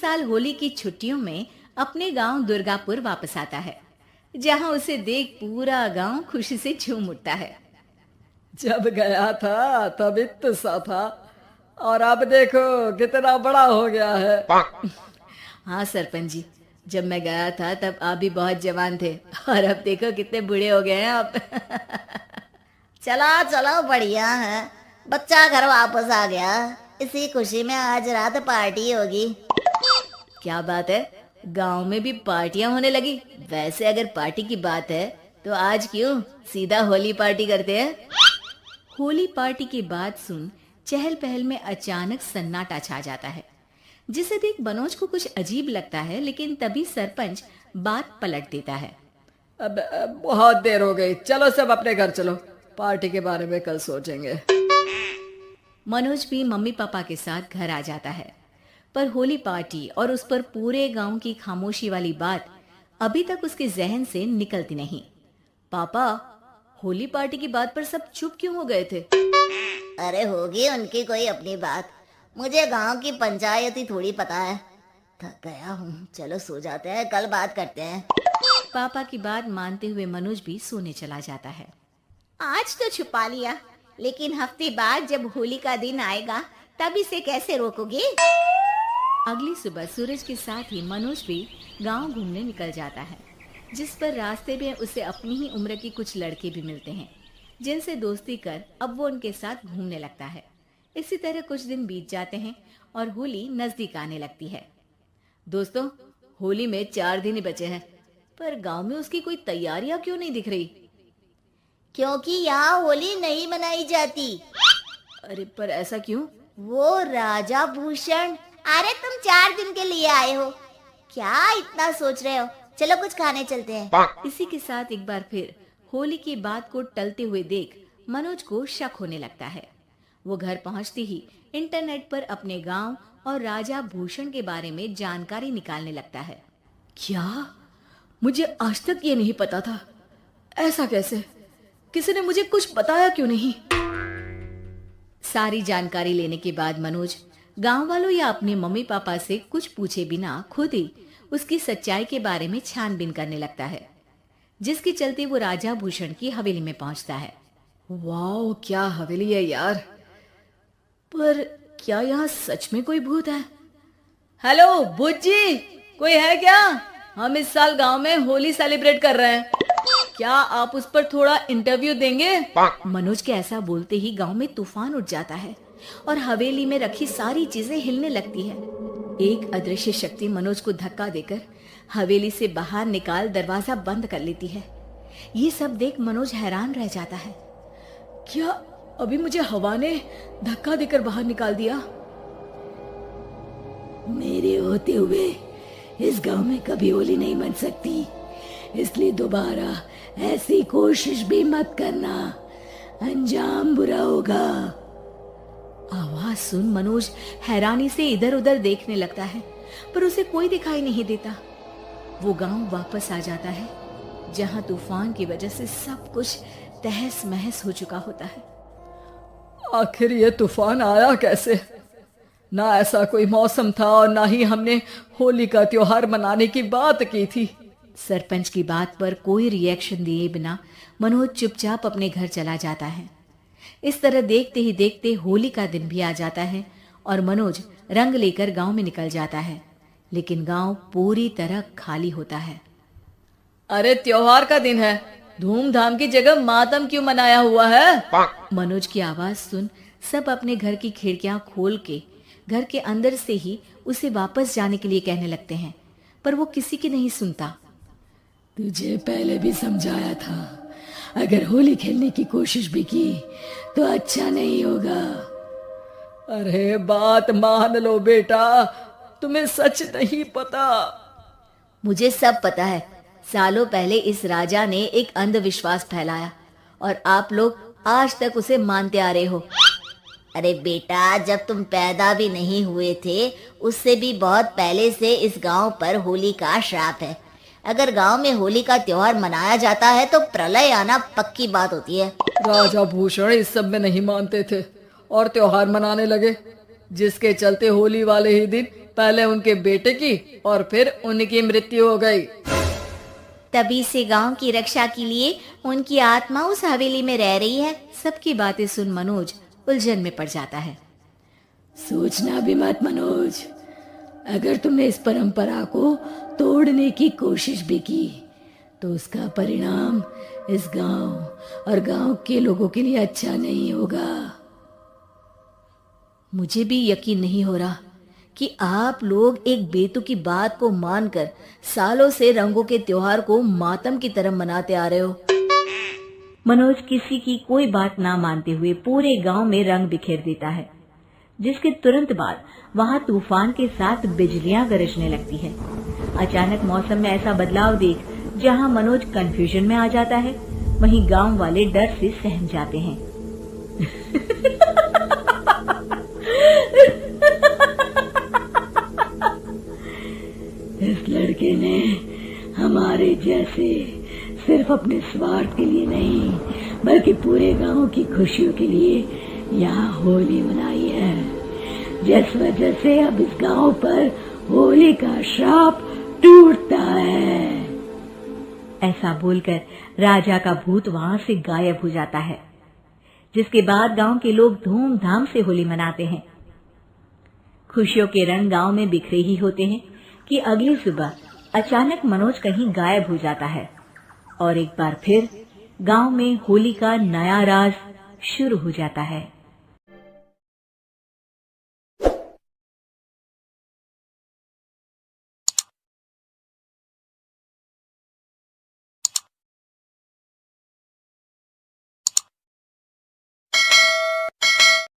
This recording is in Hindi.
साल होली की छुट्टियों में अपने गांव दुर्गापुर वापस आता है, जहां उसे देख पूरा गांव खुशी से झूम उठता है। जब गया था तब इतना सा था और अब देखो कितना बड़ा हो गया है। हाँ सरपंच जी, जब मैं गया था तब आप भी बहुत जवान थे और अब देखो कितने बूढ़े हो गए हैं आप। चलो चलो बढ़िया है, बच्चा घर वापस आ गया। इसी खुशी में आज रात पार्टी होगी। क्या बात है, गांव में भी पार्टियां होने लगी। वैसे अगर पार्टी की बात है तो आज क्यों सीधा होली पार्टी करते हैं। होली पार्टी की बात सुन चहल पहल में अचानक सन्नाटा छा जाता है, जिसे देख मनोज को कुछ अजीब लगता है, लेकिन तभी सरपंच बात पलट देता है। अब बहुत देर हो गई, चलो सब अपने घर चलो, पार्टी के बारे में कल सोचेंगे। मनोज भी मम्मी पापा के साथ घर आ जाता है, पर होली पार्टी और उस पर पूरे गांव की खामोशी वाली बात अभी तक उसके जहन से निकलती नहीं। पापा, होली पार्टी की बात पर सब चुप क्यों हो गए थे? अरे होगी उनकी कोई अपनी बात, मुझे गांव की पंचायत ही थोड़ी पता है। थक गया हूँ, चलो सो जाते हैं, कल बात करते हैं। पापा की बात मानते हुए मनोज भी सोने चला जाता है। आज तो छुपा लिया, लेकिन हफ्ते बाद जब होली का दिन आएगा तब इसे कैसे रोकोगे? अगली सुबह सूरज के साथ ही मनोज भी गांव घूमने निकल जाता है, जिस पर रास्ते में उसे अपनी ही उम्र के कुछ लड़के भी मिलते हैं, जिनसे दोस्ती कर अब वो उनके साथ घूमने लगता है। इसी तरह कुछ दिन बीत जाते हैं और होली नजदीक आने लगती है। दोस्तों, होली में 4 दिन ही बचे हैं, पर गांव में उसकी कोई तैयारियां क्यों नहीं दिख रही? क्योंकि यहाँ होली नहीं मनाई जाती। अरे पर ऐसा क्यों? वो राजा भूषण, अरे तुम 4 दिन के लिए आए हो, क्या इतना सोच रहे हो? चलो कुछ खाने चलते हैं। इसी के साथ एक बार फिर होली की बात को टलते हुए देख मनोज को शक होने लगता है। वो घर पहुंचते ही इंटरनेट पर अपने गांव और राजा भूषण के बारे में जानकारी निकालने लगता है। क्या? मुझे आज तक ये नहीं पता था। ऐसा कैसे? किसी ने मुझे कुछ बताया क्यों नहीं? सारी जानकारी लेने के बाद मनोज गांव वालों या अपने मम्मी पापा से कुछ पूछे बिना खुद ही उसकी सच्चाई के बारे में छानबीन करने लगता है, जिसके चलते वो राजा भूषण की हवेली में पहुंचता है। वाह, क्या हवेली है यार। पर क्या यहाँ सच में कोई भूत है? हेलो भूत जी, कोई है क्या? हम इस साल गांव में होली सेलिब्रेट कर रहे हैं, क्या आप उस पर थोड़ा इंटरव्यू देंगे? मनोज के ऐसा बोलते ही गांव में तूफान उठ जाता है और हवेली में रखी सारी चीजें हिलने लगती है। एक अदृश्य शक्ति मनोज को धक्का देकर हवेली से बाहर निकाल दरवाजा बंद कर लेती है। ये सब देख मनोज हैरान रह जाता है। क्या अभी मुझे हवा ने धक्का देकर बाहर निकाल दिया? मेरे होते हुए इस गांव में कभी होली नहीं मन सकती, इसलिए दोबारा ऐसी कोशिश भी मत करना, अंजाम बुरा होगा। आवाज सुन मनोज हैरानी से इधर उधर देखने लगता है, पर उसे कोई दिखाई नहीं देता। वो गांव वापस आ जाता है, जहां तूफान की वजह से सब कुछ तहस महस हो चुका होता है। आखिर ये तूफान आया कैसे? ना ऐसा कोई मौसम था और ना ही हमने होली का त्योहार मनाने की बात की थी। सरपंच की बात पर कोई रिएक्शन दिए बिना मनोज चुपचाप अपने घर चला जाता है। इस तरह देखते ही देखते होली का दिन भी आ जाता है और मनोज रंग लेकर गांव में निकल जाता है, लेकिन गांव पूरी तरह खाली होता है। अरे त्योहार का दिन है, धूमधाम की जगह मातम क्यों मनाया हुआ है? मनोज की आवाज सुन सब अपने घर की खिड़कियां खोल के घर के अंदर से ही उसे वापस जाने के लिए कहने लगते हैं, पर वो किसी की नहीं सुनता। तुझे पहले भी समझाया था, अगर होली खेलने की कोशिश भी की तो अच्छा नहीं होगा। अरे बात मान लो बेटा, तुम्हें सच नहीं पता। मुझे सब पता है, सालों पहले इस राजा ने एक अंधविश्वास फैलाया और आप लोग आज तक उसे मानते आ रहे हो। अरे बेटा, जब तुम पैदा भी नहीं हुए थे उससे भी बहुत पहले से इस गांव पर होली का श्राप है। अगर गांव में होली का त्योहार मनाया जाता है तो प्रलय आना पक्की बात होती है। राजा भूषण इस सब में नहीं मानते थे और त्योहार मनाने लगे, जिसके चलते होली वाले ही दिन पहले उनके बेटे की और फिर उनकी मृत्यु हो गई। तभी से गांव की रक्षा के लिए उनकी आत्मा उस हवेली में रह रही है। सबकी बातें सुन मनोज उलझन में पड़ जाता है। सोचना भी मत मनोज, अगर तुमने इस परंपरा को तोड़ने की कोशिश भी की तो उसका परिणाम इस गांव और गांव के लोगों के लिए अच्छा नहीं होगा। मुझे भी यकीन नहीं हो रहा कि आप लोग एक बेतुकी बात को मानकर सालों से रंगों के त्योहार को मातम की तरह मनाते आ रहे हो। मनोज किसी की कोई बात ना मानते हुए पूरे गांव में रंग बिखेर देता है, जिसके तुरंत बाद वहां तूफान के साथ बिजलियां गरजने लगती है। अचानक मौसम में ऐसा बदलाव देख जहां मनोज कंफ्यूजन में आ जाता है, वहीं गांव वाले डर से सहम जाते हैं। इस लड़के ने हमारे जैसे सिर्फ अपने स्वार्थ के लिए नहीं बल्कि पूरे गांव की खुशियों के लिए यहाँ होली मनाई है, जिस वजह से अब इस गांव पर होली का श्राप टूटता है। ऐसा बोलकर राजा का भूत वहां से गायब हो जाता है, जिसके बाद गांव के लोग धूमधाम से होली मनाते हैं। खुशियों के रंग गांव में बिखरे ही होते हैं कि अगली सुबह अचानक मनोज कहीं गायब हो जाता है और एक बार फिर गांव में होली का नया राज शुरू हो जाता है।